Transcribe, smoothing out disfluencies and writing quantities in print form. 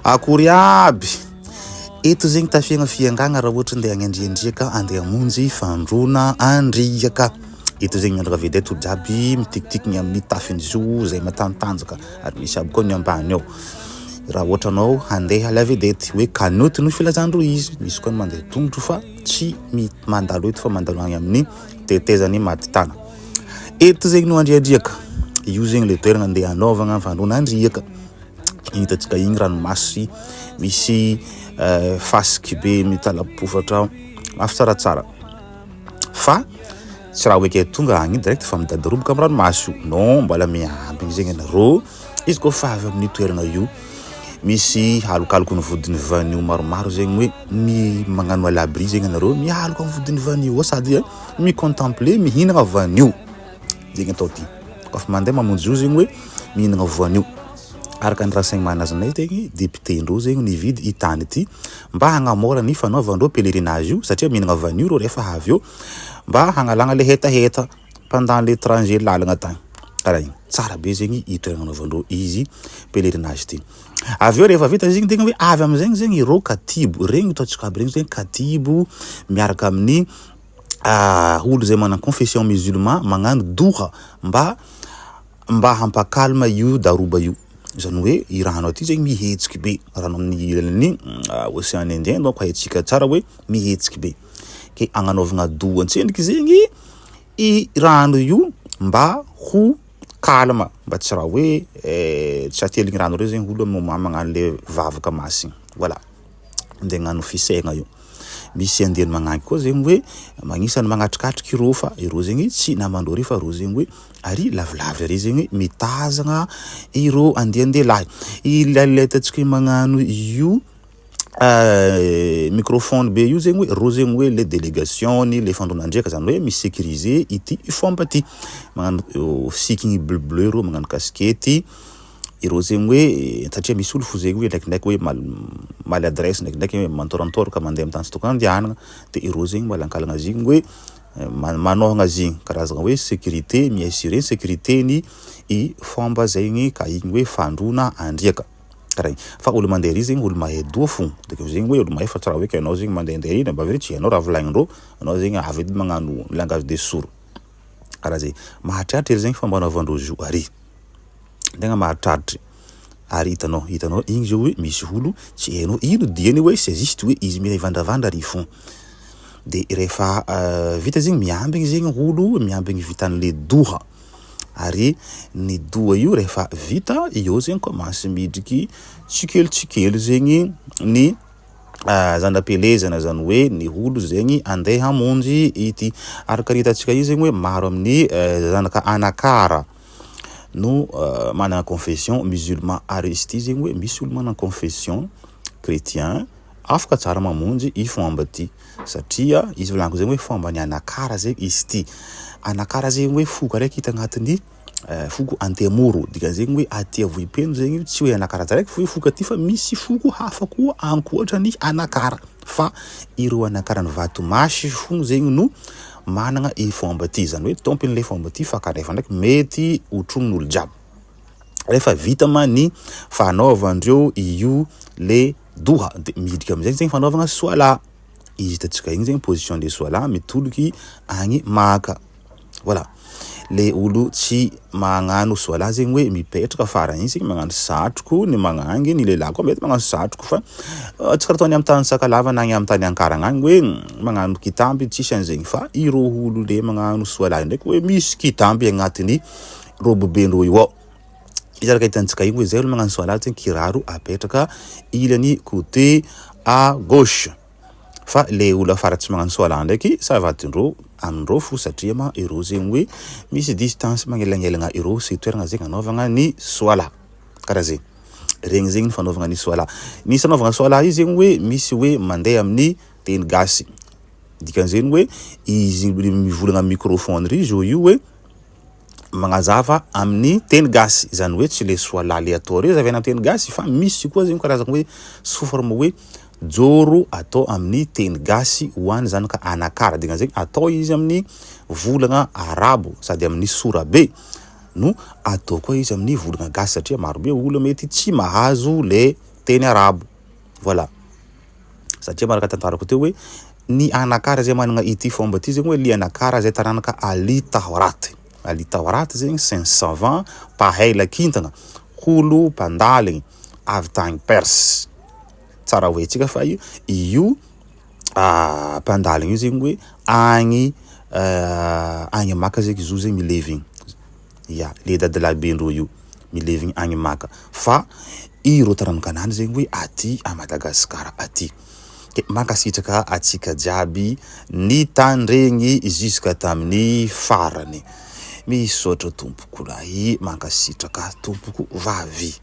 Akory aby. Eto zegny tafiagna fiangagna raha ohatra andeha hagnendriendriaka andeha hamonjy fandroana andriaka. Eto zegny miandraka vedeto jiaby mitikitiky amin'ny tafin'izo zay matantanjaka ary misy aby koa ny ambany ao. Raha ohatra anao handeha la vedety hoe kanoty no filazandro izy, misy koa ny mandeha tongotro fa tsy mandalo eto fa mandalo agny amin'ny tetezany matitana. Eto zegny no andriandriaka. Io zegny le toerana andeha hanaovagna fandroana andriaka. Hitantsika igny ranomasy misy fasiky be mitalapofatra mafy tsaratsara. Fa tsy raha hoe ke tonga agny direct fa midady roboka amin'ny ranomasy io. Non, mbola miambigny zegny anarô. Izy koa fa avy amin'ny toerana io misy halokaloky ny vodiny vanio maromaro zegny hoe magnano alabri zegny anarô mialoka amin'ny vodiny vanio sady mi-contempler mihinagna vanio. Zegny atao ty. Kofa mandeha mamonjy io zegny hoe mihinagna vanio. Araka ny renseignement nazanay tegny député-ndreo zegny nividy itany ity mba hagnamora ny fanaovandreo pèlerinage io satria mihinagna vanio rô rehefa avy eo mba hagnalagna le hetaheta pendant l'étranger lalagna tany. Karaha igny. Tsara be zegny itoeragna anaovandreo izy pèlerinage ty. Avy eo rehefa vita zegny tegna hoe avy am'zegny zegny irô katibo regny ataontsika aby regny zegny katibo miaraka amin'ny olo zay manana confession musulman magnano doha mba hampakalma io daroba io. Zany hoe i rano aty zegny mihetsiky be rano amin'ny océan Indien donc haitsika tsara hoe mihetsiky be ke agnanaovagna doha antsendriky zegny i rano io mba ho kalma mba tsy raha hoe tsy ateligny rano reo zegny olo magnano le vavaka masina. Voilà nde gnano fisegna io. Misy andeny magnangy koa zegny hoe magnisany magnatrikatriky irô fa irô zegny tsy namandreo ry fa irô zegny hoe ary lavilavy ary zegny mitazagna irô andehandelahy. Ilay tatsika magnano io microphone be io zegny hoe rô zegny hoe le délégation ny le fandronan-dreka zany hoe misécuriser ity fomba ty. Magnano sikigny bleu rô magnano kaskety. Irô zegny hoe satria misy olo fo zegny hoe ndraikindraiky hoe maladresse ndraikindraiky hoe mantorantoroka mandeha amin'ny tany tsy tokony andehanagna de irô zegny malankalagna zigny hoe manohagna zigny karazagna hoe sécurité mi-assurer sécurité ny i fomba zegny ka igny hoe fandroana andriaka. Karaha igny. Fa olo mandeha ry zegny olo mahay doha fo. Deke zegny hoe olo mahay fa tsy raha hoe ke anao zegny mandehandeha iny mba very tsy hainao raha volagnindreo anao zegny avy edy magnano langage des sourds. Karaha zay. Mahatratra zegny fomba anaovandreo zo ary. Tegna mahatratra. Ary hitanao igny zao hoe misy olo tsy hainao ino diany hoe c'est juste hoe izy mivandravandra ry fo. De rehefa vita zegny miambigny zegny olo miambigny vitan'le doha. Ary ny doha io rehefa vita io zegny commence midriky tsikely zegny ny zandam-pelezana zany hoe ny olo zegny andeha hamonjy ity. Araka hitantsika io zegny hoe maro amin'ny zanaka anakara no manana confession musulman ary izy ty zegny hoe misy olo manana confession chrétien afaka tsara mamonjy i fomba ty satria izy volaniko zegny hoe fomba ny anakara zegny izy ty. Anakara zegny hoe foko araiky hita agnatin'ny foko antemoro dikan'zegny hoe aty avohim-peno zegny tsy hoe anakara raiky fo foko aty fa misy foko hafa koa ankoatrany anakara fa ireo anakarany vatomasy fo zegny no managna i fomba ty zany hoe tompon'le fomba ty fa kanefa ndraiky mety hotromin'olo jiaby. Rehefa vita ma ny fanaovandreo io le doha de midika am'zegny zegny fanaovagna soala. Izy hitantsika igny zegny position de soala mitoloky agny maka. Voilà. Le olo tsy magnano soala zegny hoe mipetraka fara igny zegny magnano satroko ny magnangy ny lehilahy koa mety magnano satroko fa tsy karaha ataony amin'ny tany Sakalava na amin'ny tany Ankaragna agny hoe magnano kitamby tsisy an'zegny fa irô olo le magnano soala ndraiky hoe misy kitamby agnatiny robe-bendreo io ao. Izy araka hitantsika igny hoe zay olo magnano soala zegny kiraro apetraka ilany côté à gauche. Fa le olo afara tsy magnano soala ndraiky savatindreo amindreo fo satria ma irô zegny hoe misy distance magnelagnelagna irô sy toeragna zegny anaovagna ny soala. Karaha zay. Regny zegny fanaovagna ny soala. Misy anaovagna soala io zegny hoe misy hoe mandeha amin'ny teny gasy. Dikan'zegny hoe izy mivolagna amin'ny microphone ry zo io hoe magnazava amin'ny teny gasy zany hoe tsy le soala le atao reo zavena amin'ny teny gasy fa misy koa zegny karazagna hoe sous forme hoe joro atao amin'ny teny gasy ho an'ny zanaka anakara dikan'zegny atao izy amin'ny volagna arabo sady amin'ny sorabe no atao koa izy amin'ny volagna gasy satria maro be olo mety tsy mahazo le teny arabo. Voilà. Satria maraka tantarako teo hoe ny anakara zay managna ity fomba ty zegny hoe lianakara zay taranaka Ali Tahorat. Ali Tahorat zegny c'est un savant pahay lakintagna holo mpandaligny avy tagny Perse. Tsara hoentsika fa io mpandaligny io zegny hoe agny Maka zegny izy io zegny milevigny. Ya, le dadalaben'reo io milevigny agny Maka. Fa iro taranaka-nany zegny hoe aty à Madagasikara aty. Ke mankasitraka atsika jiaby ny tany regny jusqu'à tamin'ny farany. Misaotra tompoko lahy, mankasitraka tompoko vavy.